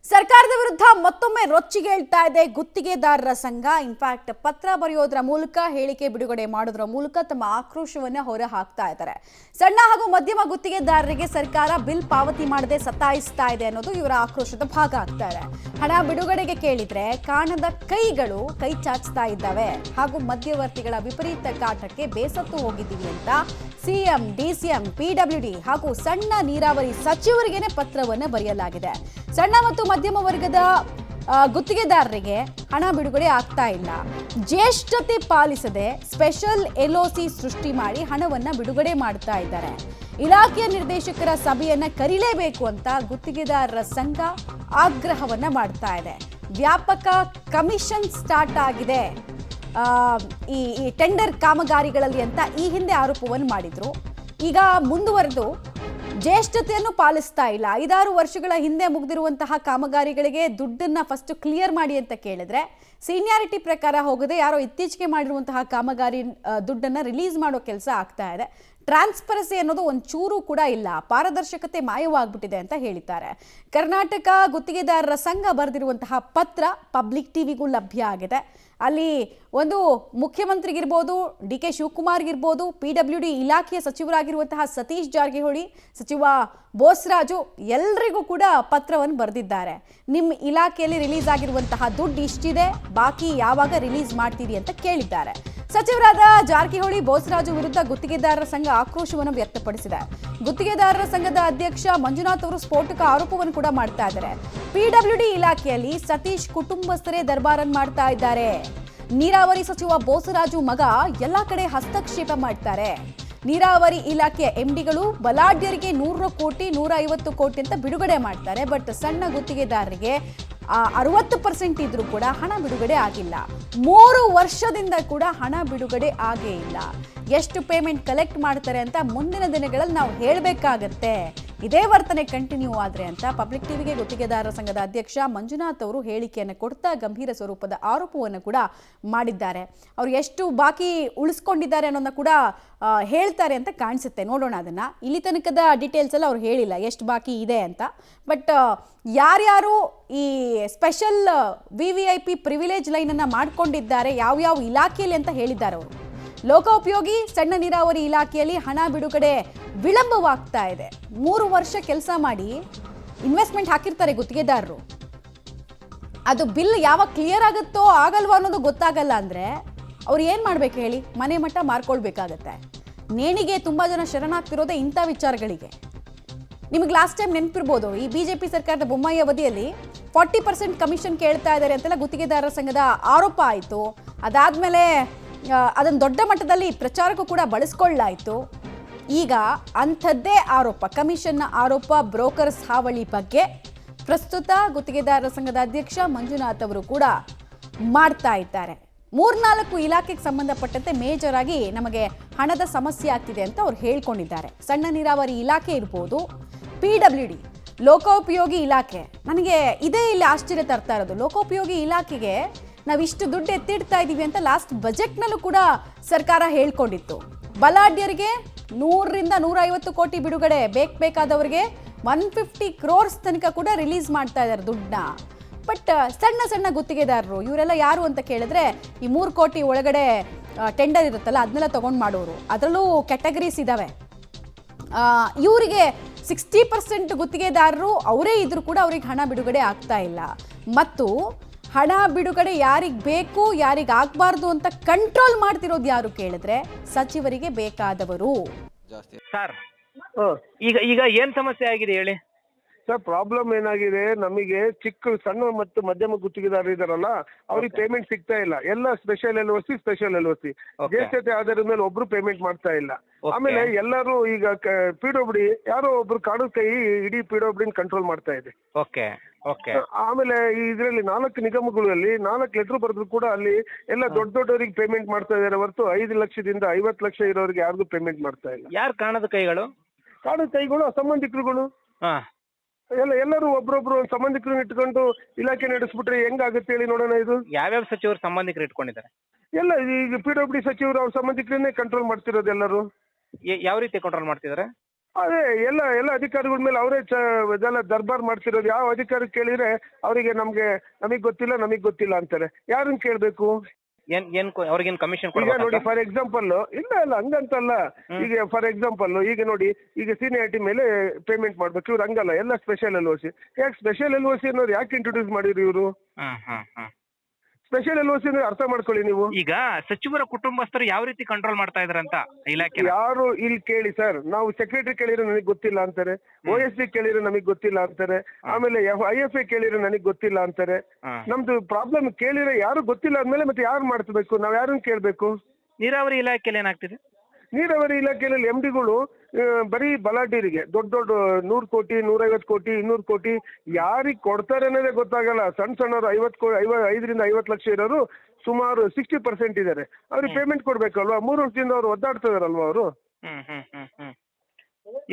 ಸರ್ಕಾರದ ವಿರುದ್ಧ ಮತ್ತೊಮ್ಮೆ ರೊಚ್ಚಿಗೇಳ್ತಾ ಇದೆ ಗುತ್ತಿಗೆದಾರರ ಸಂಘ. ಇನ್ಫ್ಯಾಕ್ಟ್ ಪತ್ರ ಬರೆಯೋದ್ರ ಮೂಲಕ, ಹೇಳಿಕೆ ಬಿಡುಗಡೆ ಮಾಡೋದ್ರ ಮೂಲಕ ತಮ್ಮ ಆಕ್ರೋಶವನ್ನ ಹೊರ ಹಾಕ್ತಾ ಇದ್ದಾರೆ. ಸಣ್ಣ ಹಾಗೂ ಮಧ್ಯಮ ಗುತ್ತಿಗೆದಾರರಿಗೆ ಸರ್ಕಾರ ಬಿಲ್ ಪಾವತಿ ಮಾಡದೆ ಸತಾಯಿಸ್ತಾ ಇದೆ ಅನ್ನೋದು ಇವರ ಆಕ್ರೋಶದ ಭಾಗ ಆಗ್ತಾ ಇದೆ. ಹಣ ಬಿಡುಗಡೆಗೆ ಕೇಳಿದ್ರೆ ಕಾಣದ ಕೈಗಳು ಕೈ ಚಾಚ್ತಾ ಇದ್ದಾವೆ ಹಾಗೂ ಮಧ್ಯವರ್ತಿಗಳ ವಿಪರೀತ ಕಾಟಕ್ಕೆ ಬೇಸತ್ತು ಹೋಗಿದ್ದೀವಿ ಅಂತ ಸಿಎಂ, ಡಿಸಿಎಂ, ಪಿಡಬ್ಲ್ಯೂಡಿ ಹಾಗೂ ಸಣ್ಣ ನೀರಾವರಿ ಸಚಿವರಿಗೇನೆ ಪತ್ರವನ್ನು ಬರೆಯಲಾಗಿದೆ. ಸಣ್ಣ ಮತ್ತು ಮಧ್ಯಮ ವರ್ಗದ ಗುತ್ತಿಗೆದಾರರಿಗೆ ಹಣ ಬಿಡುಗಡೆ ಆಗ್ತಾ ಇಲ್ಲ. ಜ್ಯೇಷ್ಠತೆ ಪಾಲಿಸದೆ ಸ್ಪೆಷಲ್ ಎಲ್ಒಸಿ ಸೃಷ್ಟಿ ಮಾಡಿ ಹಣವನ್ನ ಬಿಡುಗಡೆ ಮಾಡ್ತಾ ಇದ್ದಾರೆ. ಇಲಾಖೆಯ ನಿರ್ದೇಶಕರ ಸಭೆಯನ್ನ ಕರೀಲೇಬೇಕು ಅಂತ ಗುತ್ತಿಗೆದಾರರ ಸಂಘ ಆಗ್ರಹವನ್ನ ಮಾಡ್ತಾ ಇದೆ. ವ್ಯಾಪಕ ಕಮಿಷನ್ ಸ್ಟಾರ್ಟ್ ಆಗಿದೆ ಈ ಟೆಂಡರ್ ಕಾಮಗಾರಿಗಳಲ್ಲಿ ಅಂತ ಈ ಹಿಂದೆ ಆರೋಪವನ್ನು ಮಾಡಿದ್ರು. ಈಗ ಮುಂದುವರೆದು ಜ್ಯೇಷ್ಠತೆಯನ್ನು ಪಾಲಿಸ್ತಾ ಇಲ್ಲ. 5-6 ವರ್ಷಗಳ ಹಿಂದೆ ಮುಗಿದಿರುವಂತಹ ಕಾಮಗಾರಿಗಳಿಗೆ ದುಡ್ಡನ್ನ ಫಸ್ಟ್ ಕ್ಲಿಯರ್ ಮಾಡಿ ಅಂತ ಕೇಳಿದ್ರೆ ಸೀನಿಯಾರಿಟಿ ಪ್ರಕಾರ ಹೋಗದೆ ಯಾರೋ ಇತ್ತೀಚೆಗೆ ಮಾಡಿರುವಂತಹ ಕಾಮಗಾರಿ ದುಡ್ಡನ್ನ ರಿಲೀಸ್ ಮಾಡೋ ಕೆಲಸ ಆಗ್ತಾ ಇದೆ. ಟ್ರಾನ್ಸ್ಪರೆನ್ಸಿ ಅನ್ನೋದು ಒಂಚೂರು ಕೂಡ ಇಲ್ಲ, ಪಾರದರ್ಶಕತೆ ಮಾಯವಾಗ್ಬಿಟ್ಟಿದೆ ಅಂತ ಹೇಳಿದ್ದಾರೆ. ಕರ್ನಾಟಕ ಗುತ್ತಿಗೆದಾರರ ಸಂಘ ಬರೆದಿರುವಂತಹ ಪತ್ರ ಪಬ್ಲಿಕ್ ಟಿವಿಗೂ ಲಭ್ಯ ಆಗಿದೆ. ಅಲ್ಲಿ ಒಂದು ಮುಖ್ಯಮಂತ್ರಿಗಿರ್ಬೋದು, ಡಿ.ಕೆ. ಶಿವಕುಮಾರ್ಗಿರ್ಬೋದು, ಪಿಡಬ್ಲ್ಯೂಡಿ ಇಲಾಖೆಯ ಸಚಿವರಾಗಿರುವಂತಹ ಸತೀಶ್ ಜಾರಕಿಹೊಳಿ, ಸಚಿವ ಬೋಸರಾಜು ಎಲ್ರಿಗೂ ಕೂಡ ಪತ್ರವನ್ನು ಬರೆದಿದ್ದಾರೆ. ನಿಮ್ಮ ಇಲಾಖೆಯಲ್ಲಿ ರಿಲೀಸ್ ಆಗಿರುವಂತಹ ದುಡ್ಡು ಇಷ್ಟಿದೆ, ಬಾಕಿ ಯಾವಾಗ ರಿಲೀಸ್ ಮಾಡ್ತೀರಿ ಅಂತ ಕೇಳಿದ್ದಾರೆ. ಸಚಿವರಾದ ಜಾರಕಿಹೊಳಿ, ಬೋಸರಾಜು ವಿರುದ್ಧ ಗುತ್ತಿಗೆದಾರರ ಸಂಘ ಆಕ್ರೋಶವನ್ನು ವ್ಯಕ್ತಪಡಿಸಿದೆ. ಗುತ್ತಿಗೆದಾರರ ಸಂಘದ ಅಧ್ಯಕ್ಷ ಮಂಜುನಾಥ್ ಅವರು ಸ್ಫೋಟಕ ಆರೋಪವನ್ನು ಕೂಡ ಮಾಡ್ತಾ ಇದ್ದಾರೆ. ಪಿಡಬ್ಲ್ಯೂಡಿ ಇಲಾಖೆಯಲ್ಲಿ ಸತೀಶ್ ಕುಟುಂಬಸ್ಥರೇ ದರ್ಬಾರನ್ ಮಾಡ್ತಾ ಇದ್ದಾರೆ. ನೀರಾವರಿ ಸಚಿವ ಬೋಸರಾಜು ಮಗ ಎಲ್ಲಾ ಕಡೆ ಹಸ್ತಕ್ಷೇಪ ಮಾಡ್ತಾರೆ. ನೀರಾವರಿ ಇಲಾಖೆಯ ಎಂಡಿಗಳು ಬಲಾಢ್ಯರಿಗೆ 100 ಕೋಟಿ 150 ಕೋಟಿ ಅಂತ ಬಿಡುಗಡೆ ಮಾಡ್ತಾರೆ. ಬಟ್ ಸಣ್ಣ ಗುತ್ತಿಗೆದಾರರಿಗೆ 60% ಇದ್ರೂ ಕೂಡ ಹಣ ಬಿಡುಗಡೆ ಆಗಿಲ್ಲ. 3 ವರ್ಷದಿಂದ ಕೂಡ ಹಣ ಬಿಡುಗಡೆ ಆಗೇ ಇಲ್ಲ. ಎಷ್ಟು ಪೇಮೆಂಟ್ ಕಲೆಕ್ಟ್ ಮಾಡ್ತಾರೆ ಅಂತ ಮುಂದಿನ ದಿನಗಳಲ್ಲಿ ನಾವು ಹೇಳಬೇಕಾಗತ್ತೆ. ಇದೇ ವರ್ತನೆ ಕಂಟಿನ್ಯೂ ಆದ್ರೆ ಅಂತ ಪಬ್ಲಿಕ್ ಟಿವಿಗೆ ಗುತ್ತಿಗೆದಾರರ ಸಂಘದ ಅಧ್ಯಕ್ಷ ಮಂಜುನಾಥ್ ಅವರು ಹೇಳಿಕೆಯನ್ನು ಕೊಡ್ತಾ ಗಂಭೀರ ಸ್ವರೂಪದ ಆರೋಪವನ್ನು ಕೂಡ ಮಾಡಿದ್ದಾರೆ. ಅವರು ಎಷ್ಟು ಬಾಕಿ ಉಳಿಸ್ಕೊಂಡಿದ್ದಾರೆ ಅನ್ನೋದನ್ನ ಕೂಡ ಹೇಳ್ತಾರೆ ಅಂತ ಕಾಣಿಸುತ್ತೆ. ನೋಡೋಣ ಅದನ್ನ. ಇಲ್ಲಿ ತನಕದ ಡೀಟೇಲ್ಸ್ ಎಲ್ಲ ಅವ್ರು ಹೇಳಿಲ್ಲ ಎಷ್ಟು ಬಾಕಿ ಇದೆ ಅಂತ. ಬಟ್ ಯಾರ್ಯಾರು ಈ ಸ್ಪೆಷಲ್ VVIP ಪ್ರಿವಿಲೇಜ್ ಲೈನ್ ಅನ್ನ ಮಾಡ್ಕೊಂಡಿದ್ದಾರೆ, ಯಾವ್ಯಾವ ಇಲಾಖೆಯಲ್ಲಿ ಅಂತ ಹೇಳಿದ್ದಾರೆ ಅವರು. ಲೋಕೋಪಯೋಗಿ ಸಣ್ಣ ನೀರಾವರಿ ಇಲಾಖೆಯಲ್ಲಿ ಹಣ ಬಿಡುಗಡೆ ವಿಳಂಬವಾಗ್ತಾ ಇದೆ. 3 ವರ್ಷ ಕೆಲಸ ಮಾಡಿ ಇನ್ವೆಸ್ಟ್ಮೆಂಟ್ ಹಾಕಿರ್ತಾರೆ ಗುತ್ತಿಗೆದಾರರು. ಅದು ಬಿಲ್ ಯಾವಾಗ ಕ್ಲಿಯರ್ ಆಗುತ್ತೋ ಆಗಲ್ವೋ ಅನ್ನೋದು ಗೊತ್ತಾಗಲ್ಲ ಅಂದ್ರೆ ಅವ್ರು ಏನ್ ಮಾಡ್ಬೇಕು ಹೇಳಿ? ಮನೆ ಮಠ ಮಾರ್ಕೊಳ್ಬೇಕಾಗತ್ತೆ. ನೇಣಿಗೆ ತುಂಬಾ ಜನ ಶರಣಾಗ್ತಿರೋದೇ ಇಂಥ ವಿಚಾರಗಳಿಗೆ. ನಿಮಗೆ ಲಾಸ್ಟ್ ಟೈಮ್ ನೆನಪಿರ್ಬೋದು, ಈ ಬಿಜೆಪಿ ಸರ್ಕಾರದ ಬೊಮ್ಮಾಯಿ ಅವಧಿಯಲ್ಲಿ 40% ಕಮಿಷನ್ ಕೇಳ್ತಾ ಇದ್ದಾರೆ ಅಂತೆಲ್ಲ ಗುತ್ತಿಗೆದಾರರ ಸಂಘದ ಆರೋಪ ಆಯಿತು. ಅದಾದ್ಮೇಲೆ ಅದನ್ನು ದೊಡ್ಡ ಮಟ್ಟದಲ್ಲಿ ಪ್ರಚಾರಕ್ಕೂ ಕೂಡ ಬಳಸ್ಕೊಳ್ಳಾಯಿತು. ಈಗ ಅಂಥದ್ದೇ ಆರೋಪ, ಕಮಿಷನ್ನ ಆರೋಪ, ಬ್ರೋಕರ್ಸ್ ಹಾವಳಿ ಬಗ್ಗೆ ಪ್ರಸ್ತುತ ಗುತ್ತಿಗೆದಾರರ ಸಂಘದ ಅಧ್ಯಕ್ಷ ಮಂಜುನಾಥ್ ಅವರು ಕೂಡ ಮಾಡ್ತಾ ಇದ್ದಾರೆ. 3-4 ಇಲಾಖೆಗೆ ಸಂಬಂಧಪಟ್ಟಂತೆ ಮೇಜರ್ ಆಗಿ ನಮಗೆ ಹಣದ ಸಮಸ್ಯೆ ಆಗ್ತಿದೆ ಅಂತ ಅವ್ರು ಹೇಳ್ಕೊಂಡಿದ್ದಾರೆ. ಸಣ್ಣ ನೀರಾವರಿ ಇಲಾಖೆ ಇರ್ಬೋದು, PWD ಲೋಕೋಪಯೋಗಿ ಇಲಾಖೆ. ನನಗೆ ಇದೇ ಇಲ್ಲಿ ಆಶ್ಚರ್ಯ ತರ್ತಾ ಇರೋದು, ಲೋಕೋಪಯೋಗಿ ಇಲಾಖೆಗೆ ನಾವು ಇಷ್ಟು ದುಡ್ಡು ಎತ್ತಿಡ್ತಾ ಇದ್ದೀವಿ ಅಂತ ಲಾಸ್ಟ್ ಬಜೆಟ್ನಲ್ಲೂ ಕೂಡ ಸರ್ಕಾರ ಹೇಳ್ಕೊಂಡಿತ್ತು. ಬಲಾಢ್ಯರಿಗೆ 100ರಿಂದ 150 ಕೋಟಿ ಬಿಡುಗಡೆ, ಬೇಕಾದವರಿಗೆ 150 ಕ್ರೋರ್ಸ್ ತನಕ ಕೂಡ ರಿಲೀಸ್ ಮಾಡ್ತಾ ಇದ್ದಾರೆ ದುಡ್ಡನ್ನ. ಬಟ್ ಸಣ್ಣ ಗುತ್ತಿಗೆದಾರರು ಇವರೆಲ್ಲ ಯಾರು ಅಂತ ಕೇಳಿದ್ರೆ, ಈ 3 ಕೋಟಿ ಒಳಗಡೆ ಟೆಂಡರ್ ಇರುತ್ತಲ್ಲ ಅದನ್ನೆಲ್ಲ ತಗೊಂಡು ಮಾಡೋರು. ಅದರಲ್ಲೂ ಕ್ಯಾಟಗರೀಸ್ ಇದ್ದಾವೆ. ಇವರಿಗೆ 60% ಗುತ್ತಿಗೆದಾರರು ಅವರೇ ಇದ್ರೂ ಕೂಡ ಅವ್ರಿಗೆ ಹಣ ಬಿಡುಗಡೆ ಆಗ್ತಾ ಇಲ್ಲ. ಮತ್ತು ಹಣ ಬಿಡುಗಡೆ ಯಾರಿಗೆ ಬೇಕು ಯಾರಿಗೆ ಆಗಬಾರ್ದು ಅಂತ ಕಂಟ್ರೋಲ್ ಮಾಡ್ತಿರೋದು ಯಾರು ಕೇಳಿದ್ರೆ ಸಚಿವರಿಗೆ ಬೇಕಾದವರು. ಸರ್, ಈಗ ಈಗ ಏನ್ ಸಮಸ್ಯೆ ಆಗಿದೆ ಹೇಳಿ ಸರ್. ಪ್ರಾಬ್ಲಮ್ ಏನಾಗಿದೆ, ನಮಗೆ ಚಿಕ್ಕ ಸಣ್ಣ ಮತ್ತು ಮಧ್ಯಮ ಗುತ್ತಿಗೆದಾರರು ಇದಾರಲ್ಲ, ಅವ್ರಿಗೆ ಪೇಮೆಂಟ್ ಸಿಗ್ತಾ ಇಲ್ಲ. ಎಲ್ಲ ಸ್ಪೆಷಲ್ ಎಲ್ಒಸಿ ಜ್ಯೇಷ್ಠತೆ ಆಧಾರದ ಮೇಲೆ ಒಬ್ರು ಪೇಮೆಂಟ್ ಮಾಡ್ತಾ ಇಲ್ಲ. ಆಮೇಲೆ ಎಲ್ಲರೂ ಈಗ PWD ಯಾರೋ ಒಬ್ರು ಕಾಡು ಕೈ ಇಡೀ PWD ಕಂಟ್ರೋಲ್ ಮಾಡ್ತಾ ಇದೆ. ಆಮೇಲೆ ಇದರಲ್ಲಿ 4 ನಿಗಮಗಳಲ್ಲಿ 4 ಲೆಟರ್ ಬರೆದ್ರು ಕೂಡ ಅಲ್ಲಿ ಎಲ್ಲ ದೊಡ್ಡವರಿಗೆ ಪೇಮೆಂಟ್ ಮಾಡ್ತಾ ಇದಾರೆ ಹೊರತು 5 ಲಕ್ಷದಿಂದ 50 ಲಕ್ಷ ಇರೋರಿಗೆ ಯಾರಿಗೂ ಪೇಮೆಂಟ್ ಮಾಡ್ತಾ ಇಲ್ಲ. ಯಾರು ಕಾಣದ ಕೈಗಳು? ಕಾಡು ಕೈಗಳು, ಸಂಬಂಧಿಕರುಗಳು ಎಲ್ಲರೂ ಒಬ್ರೊಬ್ರು ಸಂಬಂಧಿಕರನ್ನ ಇಟ್ಕೊಂಡು ಇಲಾಖೆ ನಡೆಸ್ಬಿಟ್ರೆ ಹೆಂಗಾಗುತ್ತೆ ಹೇಳಿ ನೋಡೋಣ. ಇದು ಯಾವ್ಯಾವ ಸಚಿವರು ಸಂಬಂಧಿಕರು ಇಟ್ಕೊಂಡಿದ್ದಾರೆ? ಎಲ್ಲ ಈಗ PWD ಸಚಿವರು ಅವ್ರ ಸಂಬಂಧಿಕರನ್ನೇ ಕಂಟ್ರೋಲ್ ಮಾಡ್ತಿರೋದು ಎಲ್ಲರೂ. ಯಾವ ರೀತಿ ಕಂಟ್ರೋಲ್ ಮಾಡ್ತಿದ್ದಾರೆ? ಅದೇ ಎಲ್ಲ ಅಧಿಕಾರಿಗಳ ಮೇಲೆ ಅವರೇ ಇದೆಲ್ಲ ದರ್ಬಾರ್ ಮಾಡ್ತಿರೋದು. ಯಾವ ಅಧಿಕಾರಿ ಕೇಳಿದ್ರೆ ಅವರಿಗೆ ನಮಗೆ ಗೊತ್ತಿಲ್ಲ ಅಂತಾರೆ. ಯಾರನ್ನ ಕೇಳಬೇಕು? ಅವ್ರಿಗೇನ್ ಕಮಿಷನ್ ಈಗ ನೋಡಿ ಫಾರ್ ಎಕ್ಸಾಂಪಲ್, ಇಲ್ಲ ಹಂಗಂತಲ್ಲ. ಈಗ ಫಾರ್ ಎಕ್ಸಾಂಪಲ್ ಈಗ ನೋಡಿ, ಈಗ ಸೀನಿಯಾರಿಟಿ ಮೇಲೆ ಪೇಮೆಂಟ್ ಮಾಡ್ಬೇಕು. ಇವ್ರು ಹಂಗಲ್ಲ, ಎಲ್ಲ ಸ್ಪೆಷಲ್ ಎಲ್ ಒ ಸಿ. ಯಾಕೆ ಸ್ಪೆಷಲ್ ಎಲ್ ಒ ಸಿ ಅನ್ನೋದು ಯಾಕೆ ಇಂಟ್ರೊಡ್ಯೂಸ್ ಮಾಡಿರಿ ಇವರು? ಸ್ಪೆಷಲ್ ಎಲ್ ಒ ಸಿ ಅಂದ್ರೆ ಅರ್ಥ ಮಾಡ್ಕೊಳ್ಳಿ ನೀವು. ಈಗ ಸಚಿವರ ಕುಟುಂಬಸ್ಥರು ಯಾವ ರೀತಿ ಕಂಟ್ರೋಲ್ ಮಾಡ್ತಾ ಇದಾರಂತ ಇಲಾಖೆ? ಯಾರು ಇಲ್ಲಿ ಕೇಳಿ ಸರ್, ನಾವು ಸೆಕ್ರೆಟರಿ ಕೇಳಿದ್ರೆ ನನಗೆ ಗೊತ್ತಿಲ್ಲ ಅಂತಾರೆ, OSD ಕೇಳಿದ್ರೆ ನಮಗೆ ಗೊತ್ತಿಲ್ಲ ಅಂತಾರೆ, ಆಮೇಲೆ IFA ಕೇಳಿದ್ರೆ ನನಗೆ ಗೊತ್ತಿಲ್ಲ ಅಂತಾರೆ. ನಮ್ದು ಪ್ರಾಬ್ಲಮ್ ಕೇಳಿದ್ರೆ ಯಾರು ಗೊತ್ತಿಲ್ಲ ಅಂದ್ಮೇಲೆ ಮತ್ತೆ ಯಾರು ಮಾಡಿಸ್ಬೇಕು? ನಾವ್ ಯಾರನ್ನ ಕೇಳ್ಬೇಕು? ನೀರಾವರಿ ಇಲಾಖೆಯಲ್ಲಿ ಏನಾಗ್ತಿದೆ? ನೀರಾವರಿ ಇಲಾಖೆಯಲ್ಲಿ MDಗಳು ಬರೀ ಬಲಾಢ್ಯರಿಗೆ ದೊಡ್ಡ 100 ಕೋಟಿ 150 ಕೋಟಿ 200 ಕೋಟಿ ಯಾರಿಗೆ ಕೊಡ್ತಾರೆ ಅನ್ನೋದೇ ಗೊತ್ತಾಗಲ್ಲ. ಸಣ್ಣವರು 5 ರಿಂದ 50 ಲಕ್ಷ ಇರೋರು ಸುಮಾರು 60% ಇದ್ದಾರೆ. ಅವ್ರಿಗೆ ಪೇಮೆಂಟ್ ಕೊಡ್ಬೇಕಲ್ವಾ? 3 ವರ್ಷದಿಂದ ಅವ್ರು ಒದ್ದಾಡ್ತಾ ಇದಾರಲ್ವಾ ಅವರು?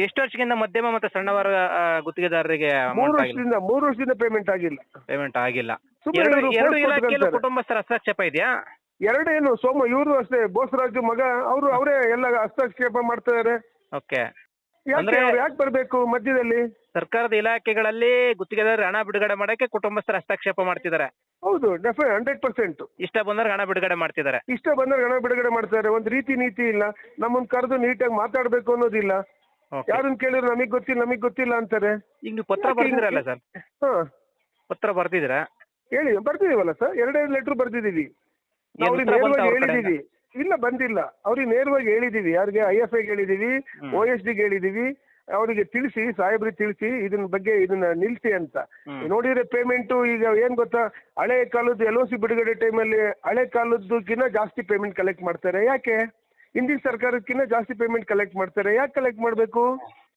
ಎಷ್ಟು ವರ್ಷದಿಂದ ಮಧ್ಯಮ ಮತ್ತು ಸಣ್ಣ ವರ್ಗ ಗುತ್ತಿಗೆದಾರರಿಗೆ 3 ವರ್ಷದಿಂದ ಪೇಮೆಂಟ್ ಆಗಿಲ್ಲ. ಪೇಮೆಂಟ್ ಆಗಿಲ್ಲ. ಸುಮ್ನೆ ಎರಡು ಇವ್ರು ಎರಡು force ಇಲಾಖೆಯಲ್ಲೂ ಕೊಟ್ಕೊಂತಾರೆ. ಕುಟುಂಬಸ್ಥರ ಹಸ್ತಕ್ಷೇಪ ಇದೆಯಾ? ಎರಡೇನು ಇವರು ಅಷ್ಟೇ, ಬೋಸರಾಜು ಮಗ ಅವರೇ ಎಲ್ಲ ಹಸ್ತಕ್ಷೇಪ ಮಾಡ್ತಾ ಇದಾರೆ. ಓಕೆ. ಯಾಕೆ ಬರ್ಬೇಕು ಮಧ್ಯದಲ್ಲಿ? ಸರ್ಕಾರದ ಇಲಾಖೆಗಳಲ್ಲಿ ಗುತ್ತಿಗೆದಾರರು ಹಣ ಬಿಡುಗಡೆ ಮಾಡಕ್ಕೆ ಕುಟುಂಬಸ್ಥರ ಹಸ್ತಕ್ಷೇಪ ಮಾಡ್ತಿದ್ದಾರೆ. ಹೌದು, 100%. ಇಷ್ಟ ಬಂದ್ರೆ ಹಣ ಬಿಡುಗಡೆ ಮಾಡ್ತಿದ್ದಾರೆ. ಇಷ್ಟ ಬಂದ್ರೆ ಹಣ ಬಿಡುಗಡೆ ಮಾಡ್ತಾರೆ. ಒಂದು ರೀತಿ ನೀತಿ ಇಲ್ಲ. ನಮ್ಮನ್ನ ಕರೆದು ನೀಟಾಗಿ ಮಾತಾಡ್ಬೇಕು ಅನ್ನೋದಿಲ್ಲ. ಯಾರನ್ನ ಕೇಳಿದ್ರು ನಮಗ್ ಗೊತ್ತಿಲ್ಲ ಅಂತಾರೆ. ಈಗ ನೀವು ಪತ್ರ ಬರ್ತಿದ್ರಲ್ಲ ಸರ್? ಹಾ, ಪತ್ರ ಬರ್ತಿದ್ದೀರಾ? ಬರ್ತಿದೀವಲ್ಲ ಸರ್, 2 ಲೆಟರ್ ಬರ್ದಿದೀವಿ. ಏನ್ ಅವ್ರಿಗೆ ಉತ್ತರ ಬಂತ ನೇರವಾಗಿ ಅವ್ರ ಕಡೆಯಿಂದ? ಹೇಳಿದೀವಿ. ಇಲ್ಲ, ಬಂದಿಲ್ಲ. ಅವ್ರಿಗೆ ನೇರವಾಗಿ ಹೇಳಿದೀವಿ. ಯಾರಿಗೆ? IFA ಹೇಳಿದೀವಿ, OSD ಹೇಳಿದೀವಿ. ಅವರಿಗೆ ತಿಳಿಸಿ, ಸಾಹೇಬ್ರಿಗೆ ತಿಳಿಸಿ ಇದನ್ನ ನಿಲ್ಸಿ ಅಂತ. ನೋಡಿದ್ರೆ ಪೇಮೆಂಟ್ ಈಗ ಏನ್ ಗೊತ್ತಾ, ಹಳೆ ಕಾಲದ್ದು LOC ಬಿಡುಗಡೆ ಟೈಮಲ್ಲಿ ಹಳೆ ಕಾಲದ್ದಕ್ಕಿಂತ ಜಾಸ್ತಿ ಪೇಮೆಂಟ್ ಕಲೆಕ್ಟ್ ಮಾಡ್ತಾರೆ. ಯಾಕೆ? ಹಿಂದಿನ ಸರ್ಕಾರಕ್ಕಿಂತ ಜಾಸ್ತಿ ಪೇಮೆಂಟ್ ಕಲೆಕ್ಟ್ ಮಾಡ್ತಾರೆ. ಯಾಕೆ ಕಲೆಕ್ಟ್ ಮಾಡಬೇಕು?